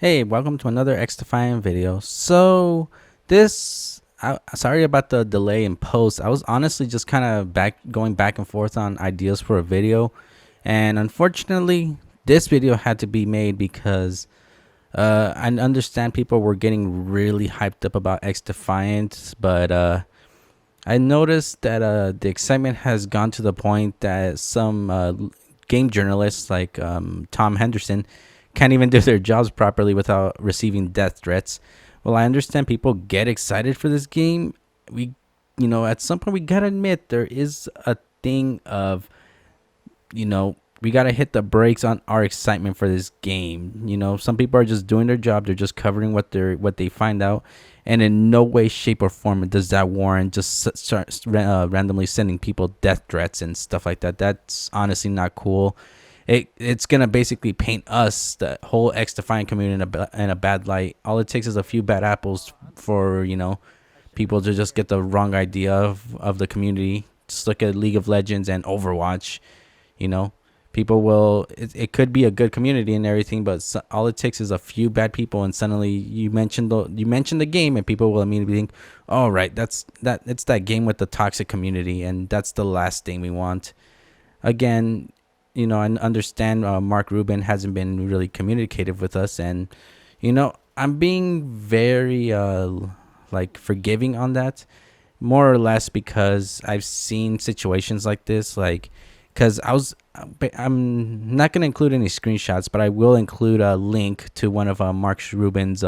Hey, welcome to another XDefiant video. Sorry about the delay in post. I was honestly just kind of going back and forth on ideas for a video, and unfortunately, this video had to be made because I understand people were getting really hyped up about XDefiant, but I noticed that the excitement has gone to the point that some game journalists like Tom Henderson can't even do their jobs properly without receiving death threats. Well, I understand people get excited for this game. At some point we gotta admit there is a thing of, we gotta hit the brakes on our excitement for this game. Some people are just doing their job; they're just covering what they find out, and in no way, shape, or form does that warrant just start randomly sending people death threats and stuff like that. That's honestly not cool. It's gonna basically paint us, the whole XDefiant community, in a bad light. All it takes is a few bad apples for people to just get the wrong idea of the community. Just look at League of Legends and Overwatch. You know, people will. It could be a good community and everything, but all it takes is a few bad people, and suddenly you mention the game, and people will immediately think, "Oh, right, it's that game with the toxic community," and that's the last thing we want. Again, I understand Mark Rubin hasn't been really communicative with us, and I'm being very like forgiving on that, more or less because I've seen situations like this, like because I'm not gonna include any screenshots, but I will include a link to one of Mark Rubin's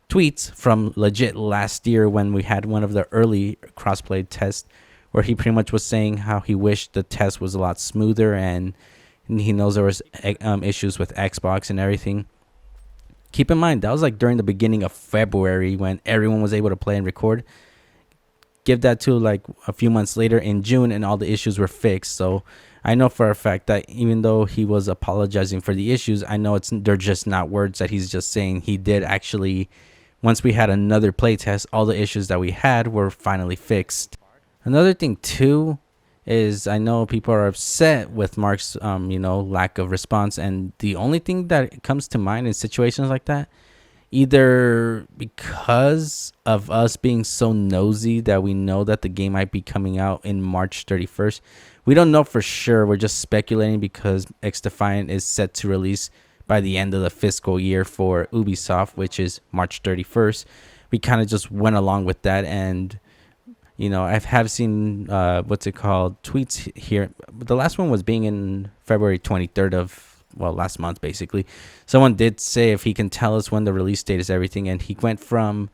tweets from legit last year when we had one of the early crossplay tests, where he pretty much was saying how he wished the test was a lot smoother, and he knows there was issues with Xbox and everything. Keep in mind that was like during the beginning of February when everyone was able to play and record. Give that to like a few months later in June, and all the issues were fixed. So I know for a fact that even though he was apologizing for the issues, I know they're just not words that he's just saying. He did actually, once we had another playtest, all the issues that we had were finally fixed. Another thing too is I know people are upset with Mark's lack of response, and the only thing that comes to mind in situations like that, either because of us being so nosy that we know that the game might be coming out in March 31st. We don't know for sure. We're just speculating because XDefiant is set to release by the end of the fiscal year for Ubisoft, which is March 31st. We kind of just went along with that, and I have seen what's it called, tweets here. The last one was being in February 23rd of, well, last month basically. Someone did say if he can tell us when the release date is everything, and he went from,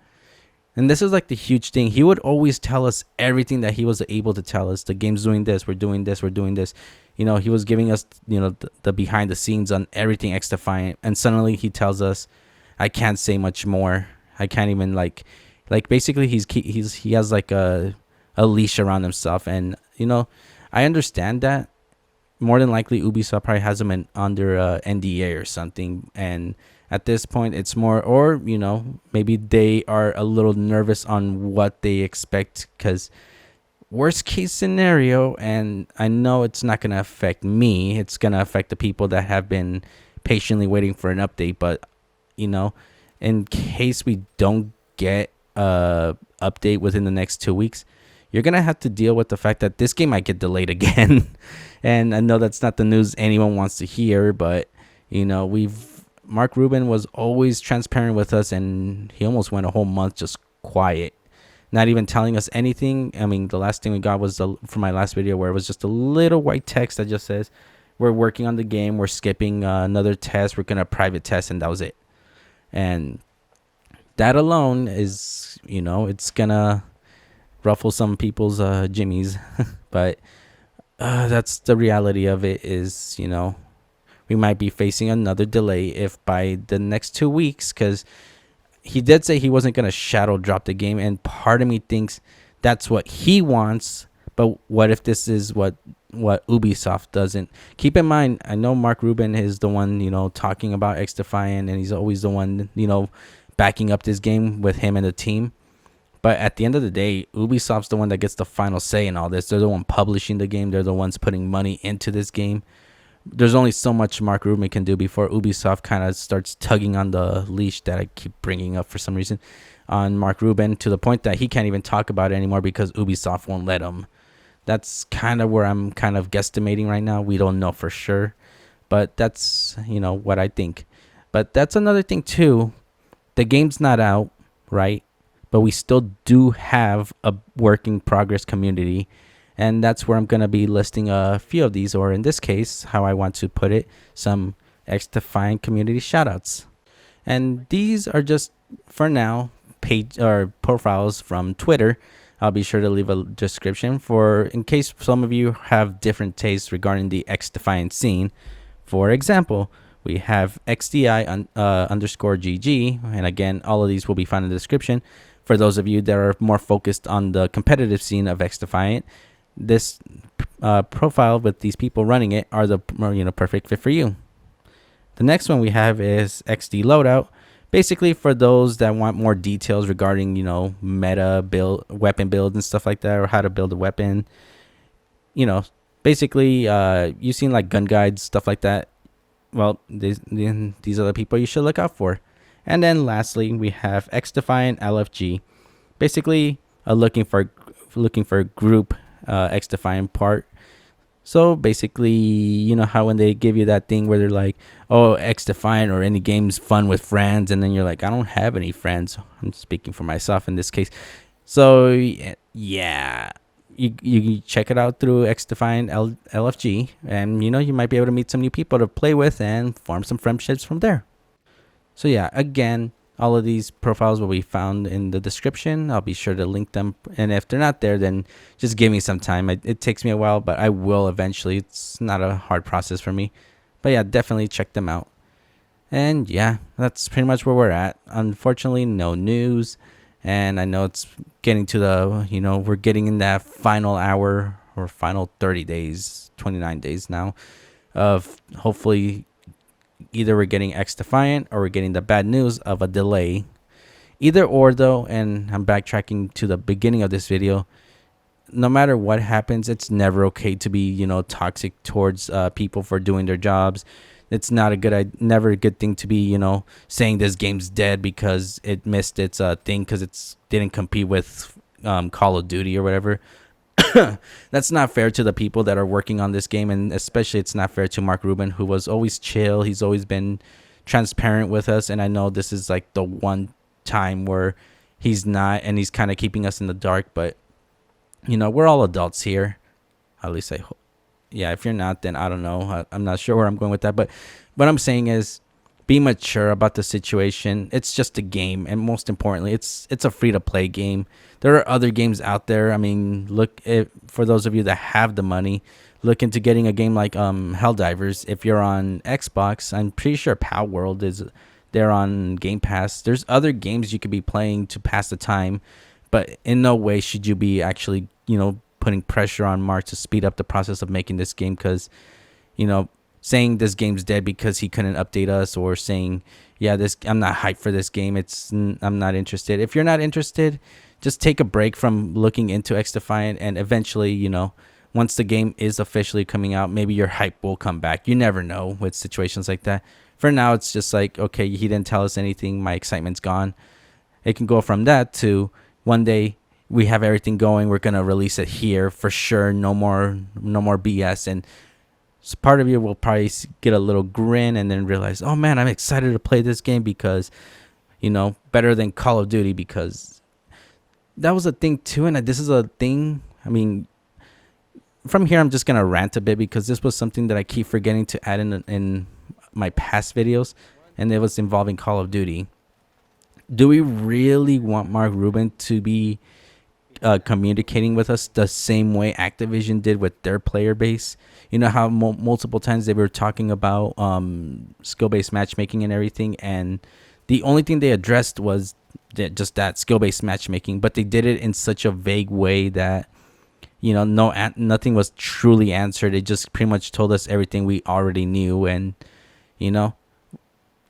and this is like the huge thing, he would always tell us everything that he was able to tell us. The game's doing this, we're doing this, we're doing this. He was giving us the behind the scenes on everything XDefiant, and suddenly he tells us, I can't say much more. I can't even like basically he has like a leash around himself, and I understand that. More than likely Ubisoft probably has him under NDA or something, and at this point it's more, or maybe they are a little nervous on what they expect, because worst case scenario, and I know it's not going to affect me, it's going to affect the people that have been patiently waiting for an update, but in case we don't get a update within the next 2 weeks, you're gonna have to deal with the fact that this game might get delayed again. And I know that's not the news anyone wants to hear, but Mark Rubin was always transparent with us, and he almost went a whole month just quiet, not even telling us anything. I mean, the last thing we got was from my last video, where it was just a little white text that just says, we're working on the game, we're skipping another test, we're gonna private test, and that was it. And that alone is, it's gonna ruffle some people's jimmies. But that's the reality of it, is we might be facing another delay if by the next 2 weeks, because he did say he wasn't going to shadow drop the game, and part of me thinks that's what he wants. But what if this is what Ubisoft doesn't? Keep in mind, I know Mark Rubin is the one talking about XDefiant, and he's always the one backing up this game with him and the team. But at the end of the day, Ubisoft's the one that gets the final say in all this. They're the one publishing the game. They're the ones putting money into this game. there's only so much Mark Rubin can do before Ubisoft kind of starts tugging on the leash that I keep bringing up for some reason on Mark Rubin, to the point that he can't even talk about it anymore because Ubisoft won't let him. That's kind of where I'm kind of guesstimating right now. We don't know for sure, but that's, what I think. But that's another thing too. The game's not out, right? But we still do have a working progress community. And that's where I'm going to be listing a few of these, or in this case, how I want to put it, some XDefiant community shoutouts. And these are just, for now, page or profiles from Twitter. I'll be sure to leave a description for in case some of you have different tastes regarding the XDefiant scene. For example, we have XDI _GG, and again, all of these will be found in the description. For those of you that are more focused on the competitive scene of XDefiant, this profile with these people running it are the perfect fit for you. The next one we have is Loadout. Basically, for those that want more details regarding meta build, weapon builds and stuff like that, or how to build a weapon. Basically, you've seen like gun guides, stuff like that. Well, these are the people you should look out for. And then lastly, we have XDefiant LFG. Basically, looking for a group XDefiant part. So basically, how when they give you that thing where they're like, oh, XDefiant or any game's fun with friends, and then you're like, I don't have any friends. I'm speaking for myself in this case. So yeah, you check it out through XDefiant LFG, and you might be able to meet some new people to play with and form some friendships from there. So yeah, again, all of these profiles will be found in the description. I'll be sure to link them. And if they're not there, then just give me some time. It takes me a while, but I will eventually. It's not a hard process for me. But yeah, definitely check them out. And yeah, that's pretty much where we're at. Unfortunately, no news. And I know it's getting to the, we're getting in that final hour or final 30 days, 29 days now of hopefully either we're getting XDefiant or we're getting the bad news of a delay. Either or though, and I'm backtracking to the beginning of this video, no matter what happens, it's never okay to be, toxic towards people for doing their jobs. It's not never a good thing to be, saying this game's dead because it missed its thing because it didn't compete with Call of Duty or whatever. That's not fair to the people that are working on this game, and especially it's not fair to Mark Rubin, who was always chill. He's always been transparent with us, and I know this is like the one time where he's not, and he's kind of keeping us in the dark. But we're all adults here, at least I hope. Yeah, if you're not, then I don't know. I'm not sure where I'm going with that, but what I'm saying is be mature about the situation. It's just a game, and most importantly, it's a free-to-play game. There are other games out there. I mean, for those of you that have the money, look into getting a game like Helldivers. If you're on Xbox, I'm pretty sure Power World is there on Game Pass. There's other games you could be playing to pass the time, but in no way should you be actually, putting pressure on Mark to speed up the process of making this game, because, saying this game's dead because he couldn't update us, or saying, yeah, I'm not hyped for this game. I'm not interested. If you're not interested, just take a break from looking into XDefiant, and eventually, once the game is officially coming out, maybe your hype will come back. You never know with situations like that. For now, it's just like, okay, he didn't tell us anything. My excitement's gone. It can go from that to one day we have everything going. We're going to release it here for sure. No more BS. And so part of you will probably get a little grin and then realize, oh man, I'm excited to play this game because, better than Call of Duty, because that was a thing too. And this is a thing. I mean, from here, I'm just going to rant a bit because this was something that I keep forgetting to add in my past videos, and it was involving Call of Duty. Do we really want Mark Rubin to be communicating with us the same way Activision did with their player base? You know how multiple times they were talking about skill-based matchmaking and everything, and the only thing they addressed was just that skill-based matchmaking, but they did it in such a vague way that nothing was truly answered. It just pretty much told us everything we already knew. And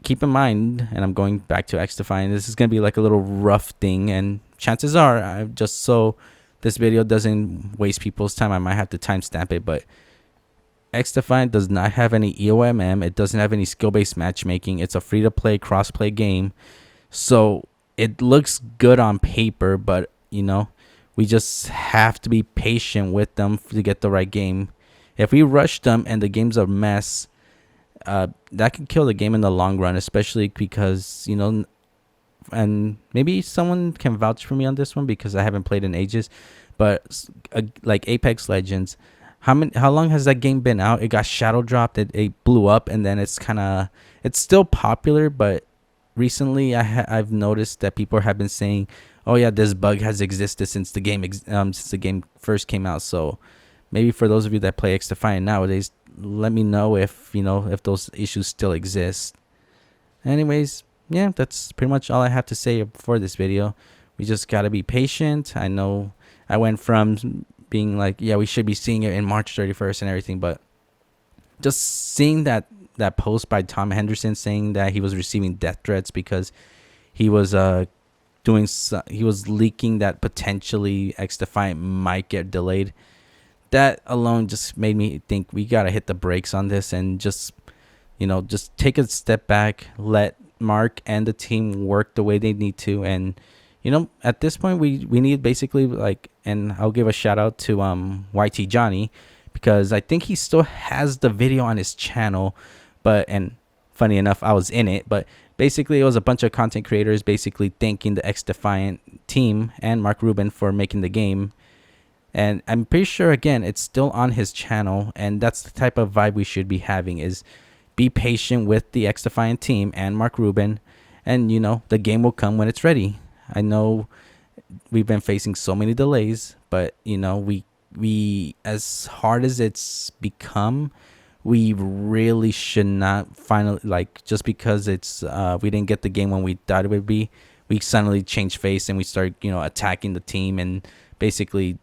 keep in mind, and I'm going back to XDefiant, this is going to be like a little rough thing, and chances are, just so this video doesn't waste people's time, I might have to timestamp it, but XDefiant does not have any EOMM. It doesn't have any skill-based matchmaking. It's a free-to-play, cross-play game. So it looks good on paper, but we just have to be patient with them to get the right game. If we rush them and the game's a mess, that could kill the game in the long run, especially because and maybe someone can vouch for me on this one because I haven't played in ages, but like Apex Legends, how long has that game been out? It got shadow dropped, it blew up, and then it's still popular, but recently I've noticed that people have been saying, oh yeah, this bug has existed since the game first came out. So maybe for those of you that play XDefiant nowadays, let me know if if those issues still exist. Anyways, yeah, that's pretty much all I have to say for this video. We just gotta be patient. I know I went from being like, yeah, we should be seeing it in March 31st and everything, but just seeing that post by Tom Henderson saying that he was receiving death threats because he was he was leaking that potentially XDefiant might get delayed. That alone just made me think we gotta hit the brakes on this and just take a step back, let Mark and the team work the way they need to. And at this point we need basically and I'll give a shout out to YT Jonnyy, because I think he still has the video on his channel, and funny enough, I was in it, but basically it was a bunch of content creators basically thanking the XDefiant team and Mark Rubin for making the game. And I'm pretty sure, again, it's still on his channel, and that's the type of vibe we should be having, is be patient with the XDefiant team and Mark Rubin, and the game will come when it's ready. I know we've been facing so many delays, but we as hard as it's become, we really should not finally, just because it's we didn't get the game when we thought it would be, we suddenly change face and we start attacking the team and basically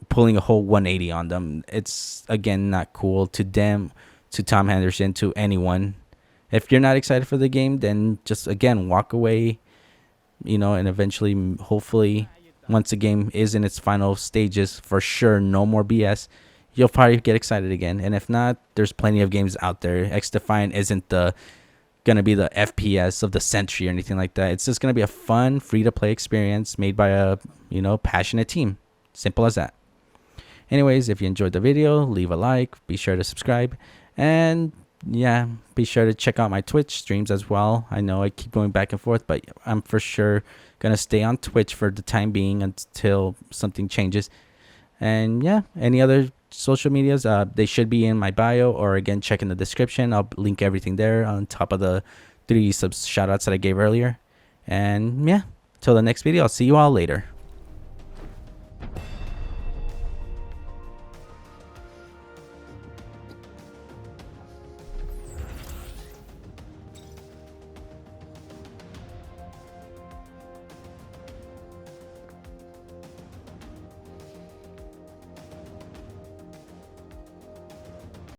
pulling a whole 180 on them. It's, again, not cool to them, to Tom Henderson, to anyone. If you're not excited for the game, then just, again, walk away, and eventually, hopefully, once the game is in its final stages, for sure, no more BS, you'll probably get excited again. And if not, there's plenty of games out there. XDefiant isn't gonna be the FPS of the century or anything like that. It's just gonna be a fun, free-to-play experience made by a passionate team. Simple as that. Anyways, if you enjoyed the video, leave a like, be sure to subscribe, and yeah, be sure to check out my Twitch streams as well. I know I keep going back and forth, but I'm for sure gonna stay on Twitch for the time being until something changes. And yeah, any other social medias, they should be in my bio, or again, check in the description. I'll link everything there on top of the 3 shoutouts that I gave earlier. And yeah, till the next video, I'll see you all later.